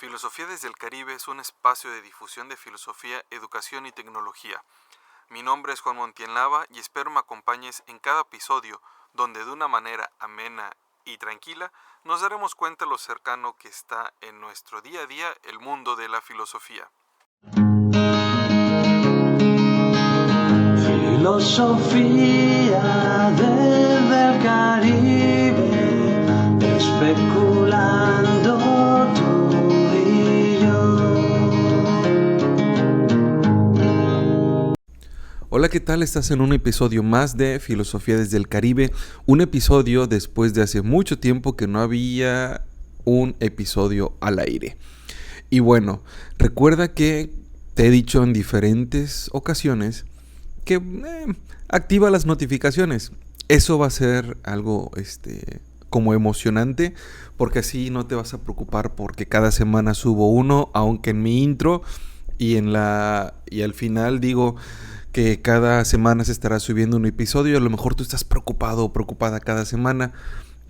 Filosofía desde el Caribe es un espacio de difusión de filosofía, educación y tecnología. Mi nombre es Juan Montienlava y espero me acompañes en cada episodio donde de una manera amena y tranquila nos daremos cuenta lo cercano que está en nuestro día a día el mundo de la filosofía. Filosofía desde el Caribe, especulando tú y yo. Hola, ¿qué tal? Estás en un episodio más de Filosofía desde el Caribe. Un episodio después de hace mucho tiempo que no había un episodio al aire. Y bueno, recuerda que te he dicho en diferentes ocasiones que activa las notificaciones. Eso va a ser algo como emocionante, porque así no te vas a preocupar porque cada semana subo uno, aunque en mi intro y al final digo que cada semana se estará subiendo un episodio. A lo mejor tú estás preocupado o preocupada cada semana,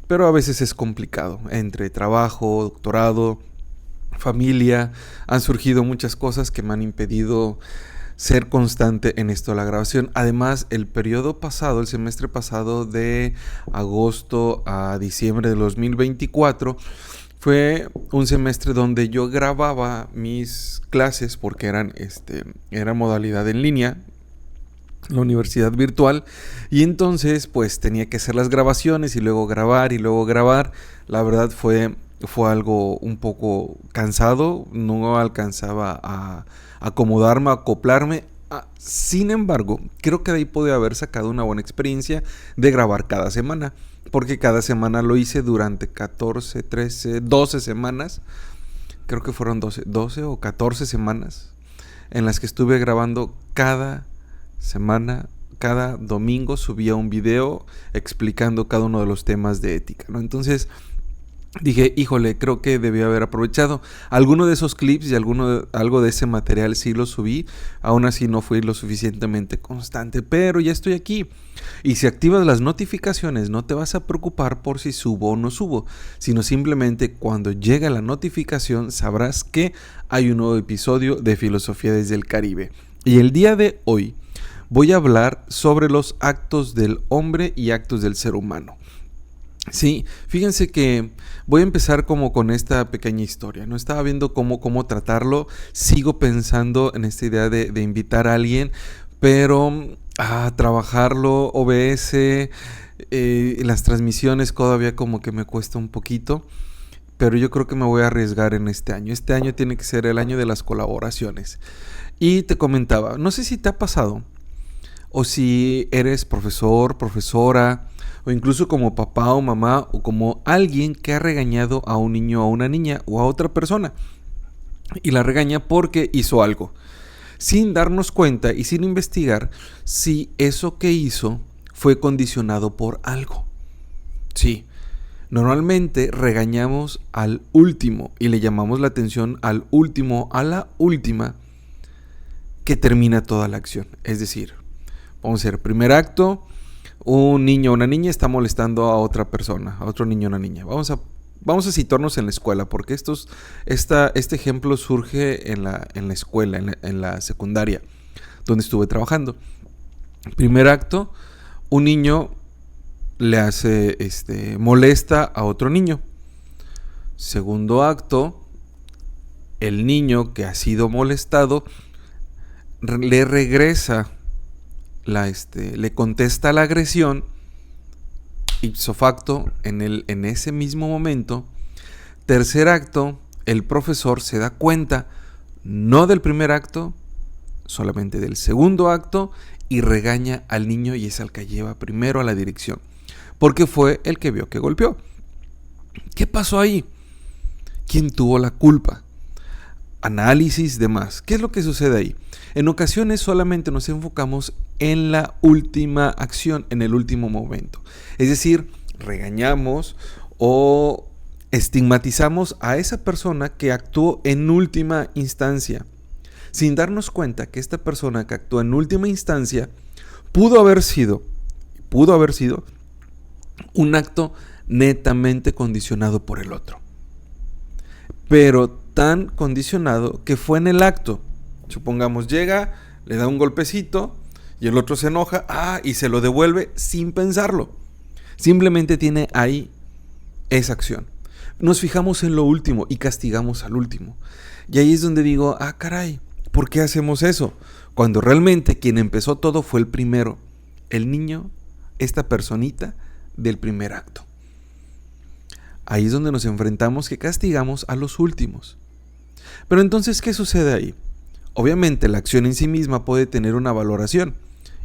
pero a veces es complicado. Entre trabajo, doctorado, familia, han surgido muchas cosas que me han impedido ser constante en esto de la grabación. Además, el semestre pasado de agosto a diciembre de 2024, fue un semestre donde yo grababa mis clases porque era modalidad en línea, la universidad virtual, y entonces pues tenía que hacer las grabaciones y luego grabar. La verdad fue algo un poco cansado, no alcanzaba a acomodarme, a acoplarme. Sin embargo, creo que de ahí pude haber sacado una buena experiencia de grabar cada semana, porque cada semana lo hice durante 14, 13, 12 semanas. Creo que fueron 12 o 14 semanas en las que estuve grabando cada semana. Cada domingo subía un video explicando cada uno de los temas de ética, ¿no? Entonces dije, híjole, creo que debí haber aprovechado alguno de esos clips y algo de ese material. Sí lo subí, aún así no fui lo suficientemente constante, pero ya estoy aquí. Y si activas las notificaciones, no te vas a preocupar por si subo o no subo, sino simplemente cuando llega la notificación sabrás que hay un nuevo episodio de Filosofía desde el Caribe. Y el día de hoy voy a hablar sobre los actos del hombre y actos del ser humano. Sí, fíjense que voy a empezar como con esta pequeña historia. No estaba viendo cómo tratarlo. Sigo pensando en esta idea de invitar a alguien, pero trabajarlo, OBS, las transmisiones todavía como que me cuesta un poquito. Pero yo creo que me voy a arriesgar en este año. Este año tiene que ser el año de las colaboraciones. Y te comentaba, no sé si te ha pasado, o si eres profesor, profesora, o incluso como papá o mamá, o como alguien que ha regañado a un niño, a una niña o a otra persona, y la regaña porque hizo algo, sin darnos cuenta y sin investigar si eso que hizo fue condicionado por algo. Sí, normalmente regañamos al último y le llamamos la atención al último, a la última, que termina toda la acción. Es decir, vamos a ver, primer acto, un niño o una niña está molestando a otra persona, a otro niño o una niña. Vamos a situarnos en la escuela, porque este ejemplo surge en la escuela, en la secundaria, donde estuve trabajando. Primer acto, un niño le hace, molesta a otro niño. Segundo acto, el niño que ha sido molestado le regresa, le contesta la agresión, ipso facto, en ese mismo momento. Tercer acto, el profesor se da cuenta, no del primer acto, solamente del segundo acto, y regaña al niño, y es al que lleva primero a la dirección, porque fue el que vio que golpeó. ¿Qué pasó ahí? ¿Quién tuvo la culpa? Análisis, demás. ¿Qué es lo que sucede ahí? En ocasiones solamente nos enfocamos en la última acción, en el último momento. Es decir, regañamos o estigmatizamos a esa persona que actuó en última instancia, sin darnos cuenta que esta persona que actuó en última instancia pudo haber sido un acto netamente condicionado por el otro. Pero tan condicionado que fue en el acto. Supongamos, llega, le da un golpecito y el otro se enoja, y se lo devuelve sin pensarlo. Simplemente tiene ahí esa acción. Nos fijamos en lo último y castigamos al último. Y ahí es donde digo, caray, ¿por qué hacemos eso? Cuando realmente quien empezó todo fue el primero, el niño, esta personita del primer acto. Ahí es donde nos enfrentamos que castigamos a los últimos. Pero entonces, ¿qué sucede ahí? Obviamente la acción en sí misma puede tener una valoración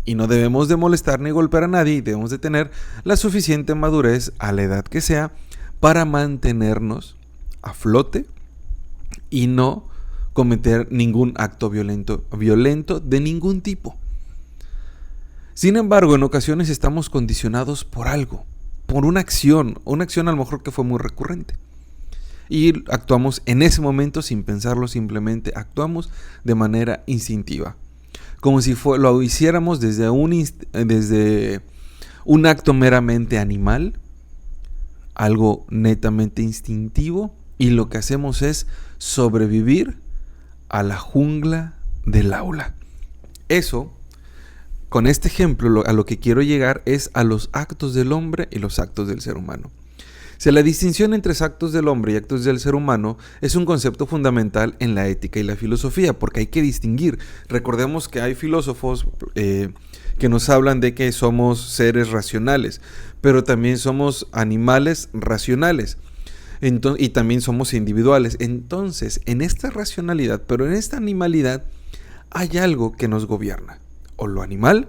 y no debemos de molestar ni golpear a nadie y debemos de tener la suficiente madurez a la edad que sea para mantenernos a flote y no cometer ningún acto violento de ningún tipo. Sin embargo, en ocasiones estamos condicionados por algo, por una acción a lo mejor que fue muy recurrente. Y actuamos en ese momento sin pensarlo, simplemente actuamos de manera instintiva. Como si lo hiciéramos desde un acto meramente animal, algo netamente instintivo, y lo que hacemos es sobrevivir a la jungla del aula. Eso, con este ejemplo, a lo que quiero llegar es a los actos del hombre y los actos del ser humano. Si la distinción entre actos del hombre y actos del ser humano es un concepto fundamental en la ética y la filosofía, porque hay que distinguir. Recordemos que hay filósofos que nos hablan de que somos seres racionales, pero también somos animales racionales. Y también somos individuales. Entonces, en esta racionalidad, pero en esta animalidad, hay algo que nos gobierna. O lo animal,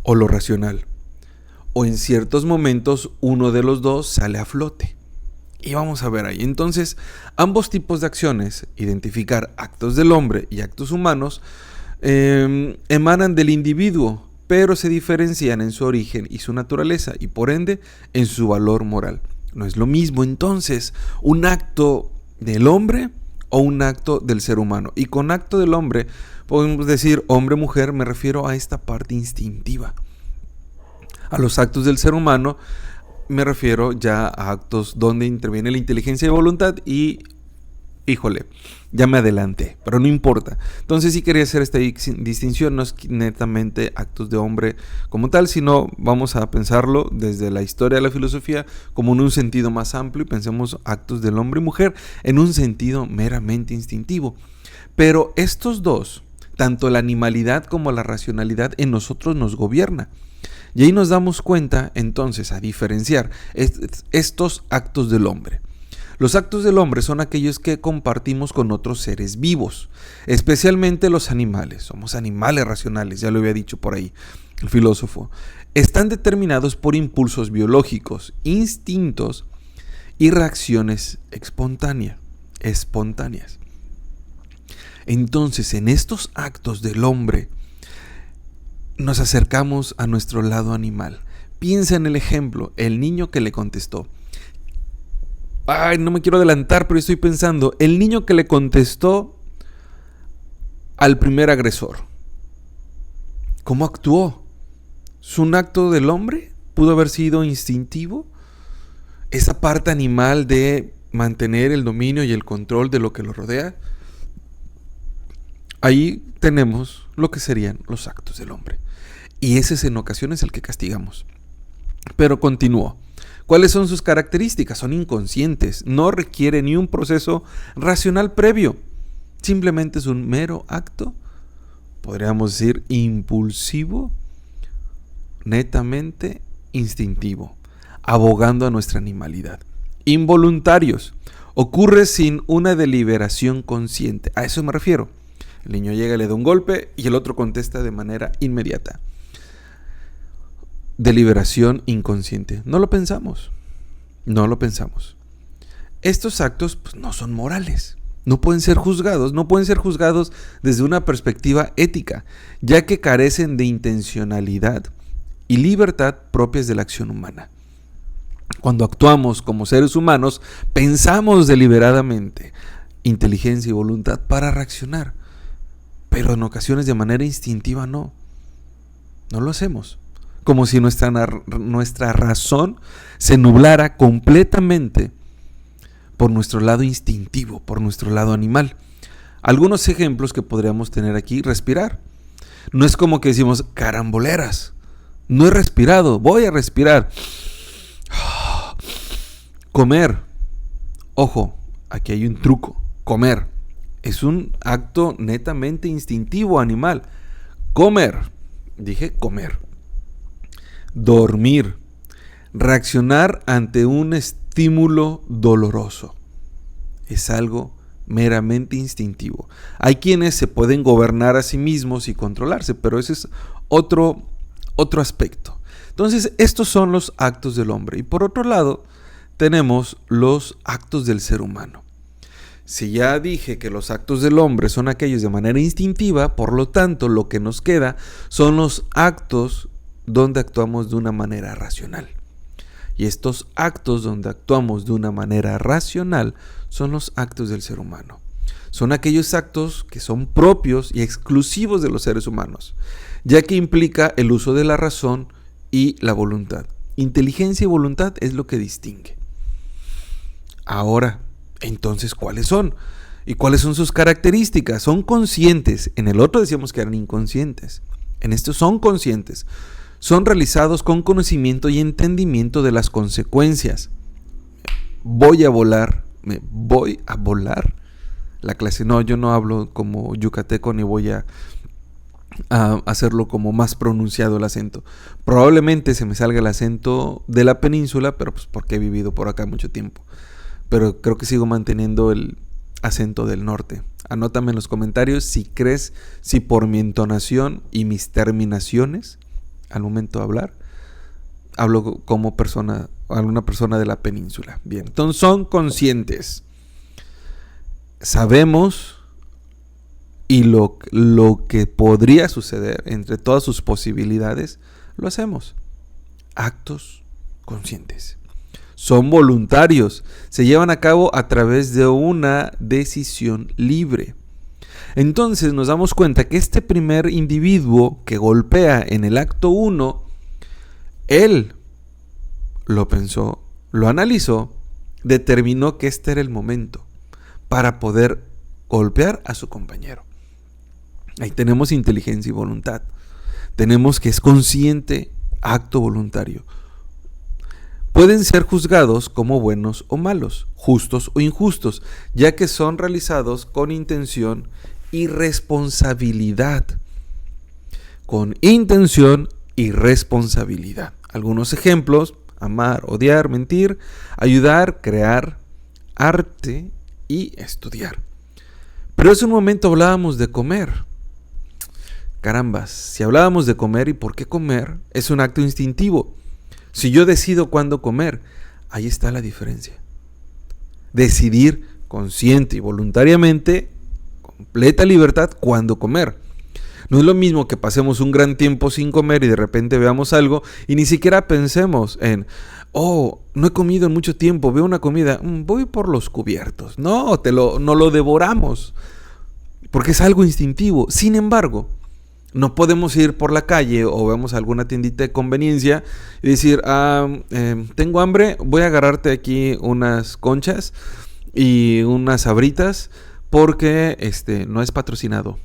o lo racional. O en ciertos momentos, uno de los dos sale a flote. Y vamos a ver ahí. Entonces, ambos tipos de acciones, identificar actos del hombre y actos humanos, emanan del individuo, pero se diferencian en su origen y su naturaleza, y por ende, en su valor moral. No es lo mismo entonces un acto del hombre o un acto del ser humano. Y con acto del hombre podemos decir hombre-mujer, me refiero a esta parte instintiva. A los actos del ser humano me refiero ya a actos donde interviene la inteligencia y voluntad y, ya me adelanté, pero no importa. Entonces sí quería hacer esta distinción, no es netamente actos de hombre como tal, sino vamos a pensarlo desde la historia de la filosofía como en un sentido más amplio y pensemos actos del hombre y mujer en un sentido meramente instintivo. Pero estos dos, tanto la animalidad como la racionalidad en nosotros nos gobierna. Y ahí nos damos cuenta entonces a diferenciar estos actos del hombre. Los actos del hombre son aquellos que compartimos con otros seres vivos, especialmente los animales. Somos animales racionales, ya lo había dicho por ahí el filósofo. Están determinados por impulsos biológicos, instintos y reacciones espontáneas. Entonces, en estos actos del hombre, nos acercamos a nuestro lado animal. Piensa en el ejemplo, el niño que le contestó. No me quiero adelantar, pero estoy pensando, el niño que le contestó al primer agresor. ¿Cómo actuó? ¿Es un acto del hombre? ¿Pudo haber sido instintivo? Esa parte animal de mantener el dominio y el control de lo que lo rodea. Ahí tenemos lo que serían los actos del hombre. Y ese es en ocasiones el que castigamos. Pero continúo. ¿Cuáles son sus características? Son inconscientes, no requiere ni un proceso racional previo. Simplemente es un mero acto, podríamos decir impulsivo, netamente instintivo, abogando a nuestra animalidad. Involuntarios, ocurre sin una deliberación consciente. A eso me refiero. El niño llega, le da un golpe y el otro contesta de manera inmediata. Deliberación inconsciente. No lo pensamos. Estos actos no son morales. No pueden ser juzgados. No pueden ser juzgados desde una perspectiva ética, ya que carecen de intencionalidad y libertad propias de la acción humana. Cuando actuamos como seres humanos, pensamos deliberadamente, inteligencia y voluntad para reaccionar. Pero en ocasiones de manera instintiva no lo hacemos. Como si nuestra razón se nublara completamente por nuestro lado instintivo, por nuestro lado animal. Algunos ejemplos que podríamos tener aquí: respirar. No es como que decimos caramboleras. No he respirado, voy a respirar. Comer. Ojo, aquí hay un truco. Comer es un acto netamente instintivo animal. Comer. Dije comer. Dormir. Reaccionar ante un estímulo doloroso. Es algo meramente instintivo. Hay quienes se pueden gobernar a sí mismos y controlarse, pero ese es otro aspecto. Entonces, estos son los actos del hombre. Y por otro lado, tenemos los actos del ser humano. Si ya dije que los actos del hombre son aquellos de manera instintiva, por lo tanto, lo que nos queda son los actos donde actuamos de una manera racional. Y estos actos donde actuamos de una manera racional son los actos del ser humano. Son aquellos actos que son propios y exclusivos de los seres humanos, ya que implica el uso de la razón y la voluntad. Inteligencia y voluntad es lo que distingue. Ahora, entonces, ¿cuáles son? ¿Y cuáles son sus características? Son conscientes. En el otro decíamos que eran inconscientes. En estos son conscientes. Son realizados con conocimiento y entendimiento de las consecuencias. Voy a volar. Me voy a volar. La clase, no, yo no hablo como yucateco ni voy a hacerlo como más pronunciado el acento. Probablemente se me salga el acento de la península, pero pues porque he vivido por acá mucho tiempo. Pero creo que sigo manteniendo el acento del norte. Anótame en los comentarios si por mi entonación y mis terminaciones al momento de hablar, hablo como alguna persona de la península. Bien, entonces son conscientes. Sabemos y lo que podría suceder entre todas sus posibilidades, lo hacemos. Actos conscientes. Son voluntarios, se llevan a cabo a través de una decisión libre. Entonces nos damos cuenta que este primer individuo que golpea en el acto 1, él lo pensó, lo analizó, determinó que este era el momento para poder golpear a su compañero. Ahí tenemos inteligencia y voluntad. Tenemos que es consciente, acto voluntario. Pueden ser juzgados como buenos o malos, justos o injustos, ya que son realizados con intención y responsabilidad. Con intención y responsabilidad. Algunos ejemplos: amar, odiar, mentir, ayudar, crear, arte y estudiar. Pero hace un momento hablábamos de comer. Carambas, si hablábamos de comer, ¿y por qué comer? Es un acto instintivo. Si yo decido cuándo comer, ahí está la diferencia. Decidir consciente y voluntariamente, completa libertad, cuándo comer. No es lo mismo que pasemos un gran tiempo sin comer y de repente veamos algo y ni siquiera pensemos en, no he comido en mucho tiempo, veo una comida, voy por los cubiertos. No, no lo devoramos, porque es algo instintivo. Sin embargo, no podemos ir por la calle o vemos alguna tiendita de conveniencia y decir, tengo hambre, voy a agarrarte aquí unas conchas y unas sabritas porque no es patrocinado.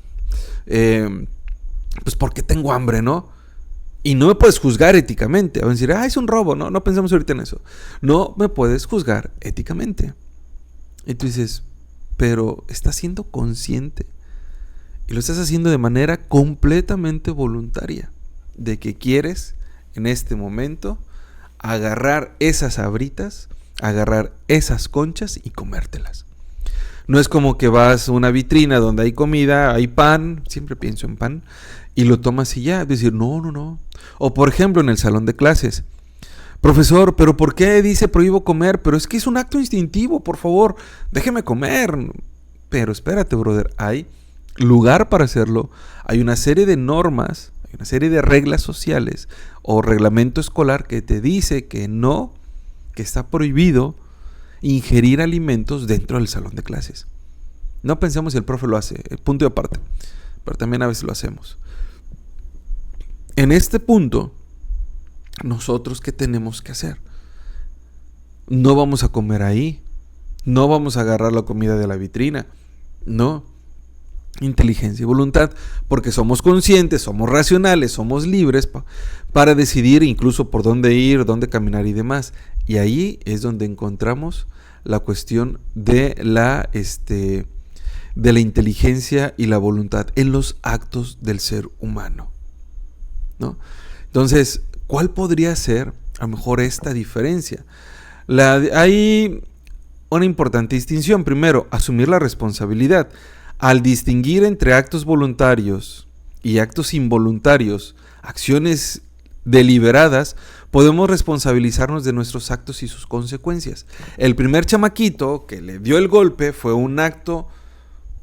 Pues porque tengo hambre, ¿no? Y no me puedes juzgar éticamente. Van a decir, es un robo. No pensemos ahorita en eso. No me puedes juzgar éticamente. Y tú dices, pero estás siendo consciente. Y lo estás haciendo de manera completamente voluntaria. De que quieres, en este momento, agarrar esas sabritas, agarrar esas conchas y comértelas. No es como que vas a una vitrina donde hay comida, hay pan, siempre pienso en pan, y lo tomas y ya, decir, no. O por ejemplo en el salón de clases, profesor, pero ¿por qué dice prohíbo comer? Pero es que es un acto instintivo, por favor, déjeme comer. Pero espérate, brother, hay lugar para hacerlo, hay una serie de normas, hay una serie de reglas sociales o reglamento escolar que te dice que no, que está prohibido ingerir alimentos dentro del salón de clases. No pensemos si el profe lo hace, punto y aparte, pero también a veces lo hacemos. En este punto, nosotros ¿qué tenemos que hacer? No vamos a comer ahí. No vamos a agarrar la comida de la vitrina. No. Inteligencia y voluntad, porque somos conscientes, somos racionales, somos libres para decidir incluso por dónde ir, dónde caminar y demás. Y ahí es donde encontramos la cuestión de la inteligencia y la voluntad en los actos del ser humano, ¿no? Entonces, ¿cuál podría ser a lo mejor esta diferencia? Hay una importante distinción. Primero, asumir la responsabilidad. Al distinguir entre actos voluntarios y actos involuntarios, acciones deliberadas, podemos responsabilizarnos de nuestros actos y sus consecuencias. El primer chamaquito que le dio el golpe fue un acto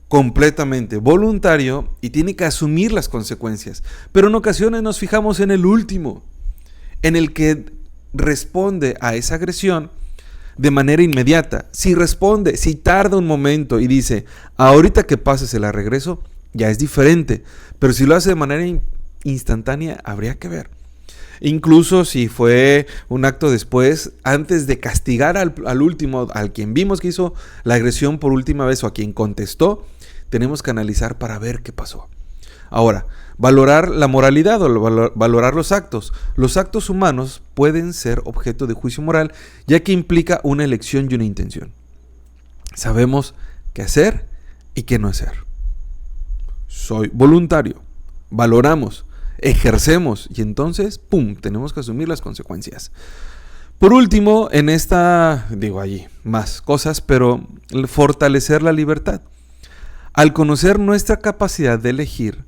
completamente voluntario y tiene que asumir las consecuencias. Pero en ocasiones nos fijamos en el último, en el que responde a esa agresión de manera inmediata. Si responde, si tarda un momento y dice, ahorita que pase se la regreso, ya es diferente. Pero si lo hace de manera instantánea, habría que ver. Incluso si fue un acto después, antes de castigar al último, al quien vimos que hizo la agresión por última vez o a quien contestó, tenemos que analizar para ver qué pasó. Ahora, valorar la moralidad o valorar los actos. Los actos humanos pueden ser objeto de juicio moral, ya que implica una elección y una intención. Sabemos qué hacer y qué no hacer. Soy voluntario, valoramos, ejercemos y entonces, ¡pum!, tenemos que asumir las consecuencias. Por último, en esta, allí más cosas, pero fortalecer la libertad. Al conocer nuestra capacidad de elegir,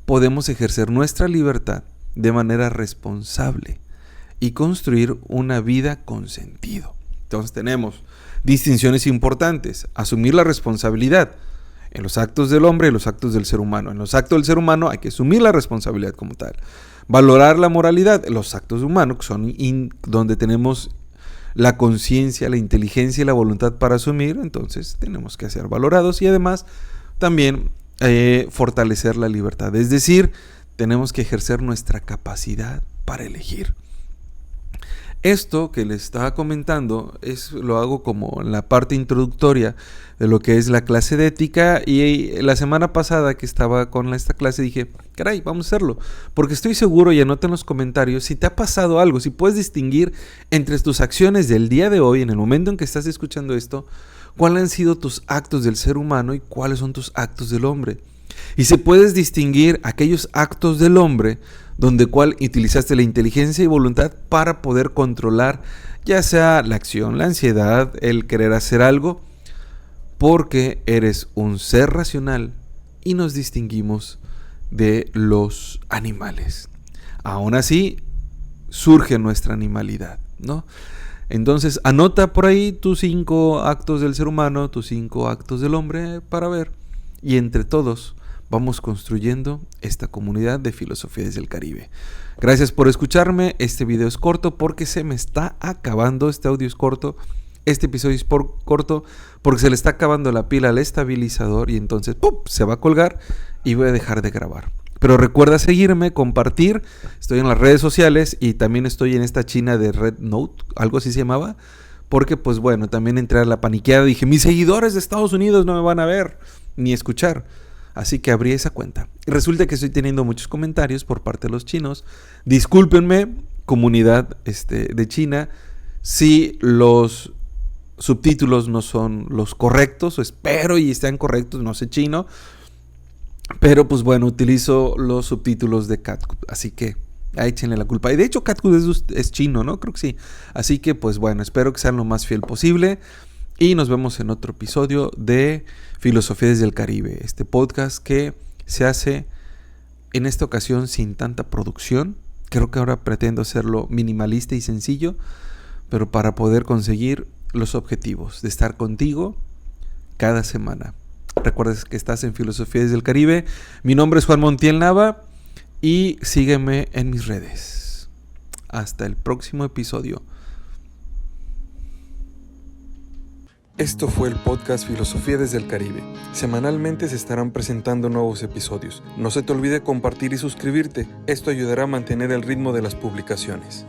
podemos ejercer nuestra libertad de manera responsable y construir una vida con sentido. Entonces tenemos distinciones importantes. Asumir la responsabilidad en los actos del hombre y los actos del ser humano. En los actos del ser humano hay que asumir la responsabilidad como tal. Valorar la moralidad en los actos humanos, que son donde tenemos la conciencia, la inteligencia y la voluntad para asumir, entonces tenemos que ser valorados y además también fortalecer la libertad, es decir, tenemos que ejercer nuestra capacidad para elegir. Esto que les estaba comentando lo hago como en la parte introductoria de lo que es la clase de ética, y la semana pasada que estaba con esta clase dije, caray, vamos a hacerlo, porque estoy seguro, y anota en los comentarios si te ha pasado algo, si puedes distinguir entre tus acciones del día de hoy, en el momento en que estás escuchando esto, cuáles han sido tus actos del ser humano y cuáles son tus actos del hombre. Y si puedes distinguir aquellos actos del hombre donde cual utilizaste la inteligencia y voluntad para poder controlar ya sea la acción, la ansiedad, el querer hacer algo, porque eres un ser racional y nos distinguimos de los animales. Aún así, surge nuestra animalidad, ¿no? Entonces, anota por ahí tus 5 actos del ser humano, tus 5 actos del hombre para ver. Y entre todos vamos construyendo esta comunidad de filosofía desde el Caribe. Gracias por escucharme. Este video es corto porque se me está acabando. Este audio es corto. Este episodio es corto porque se le está acabando la pila al estabilizador y entonces ¡pum!, se va a colgar y voy a dejar de grabar. Pero recuerda seguirme, compartir. Estoy en las redes sociales y también estoy en esta china de Red Note, algo así se llamaba. Porque pues bueno, también entré a la paniqueada. Dije, mis seguidores de Estados Unidos no me van a ver ni escuchar. Así que abrí esa cuenta. Y resulta que estoy teniendo muchos comentarios por parte de los chinos. Discúlpenme, comunidad de China, si los subtítulos no son los correctos. Espero y estén correctos, no sé chino. Pero pues bueno, utilizo los subtítulos de Catcut, así que échenle la culpa. Y de hecho Catcut es chino, ¿no? Creo que sí. Así que pues bueno, espero que sean lo más fiel posible. Y nos vemos en otro episodio de Filosofía desde el Caribe. Este podcast que se hace en esta ocasión sin tanta producción. Creo que ahora pretendo hacerlo minimalista y sencillo, pero para poder conseguir los objetivos de estar contigo cada semana. Recuerda que estás en Filosofía desde el Caribe. Mi nombre es Juan Montiel Nava y sígueme en mis redes. Hasta el próximo episodio. Esto fue el podcast Filosofía desde el Caribe. Semanalmente se estarán presentando nuevos episodios. No se te olvide compartir y suscribirte. Esto ayudará a mantener el ritmo de las publicaciones.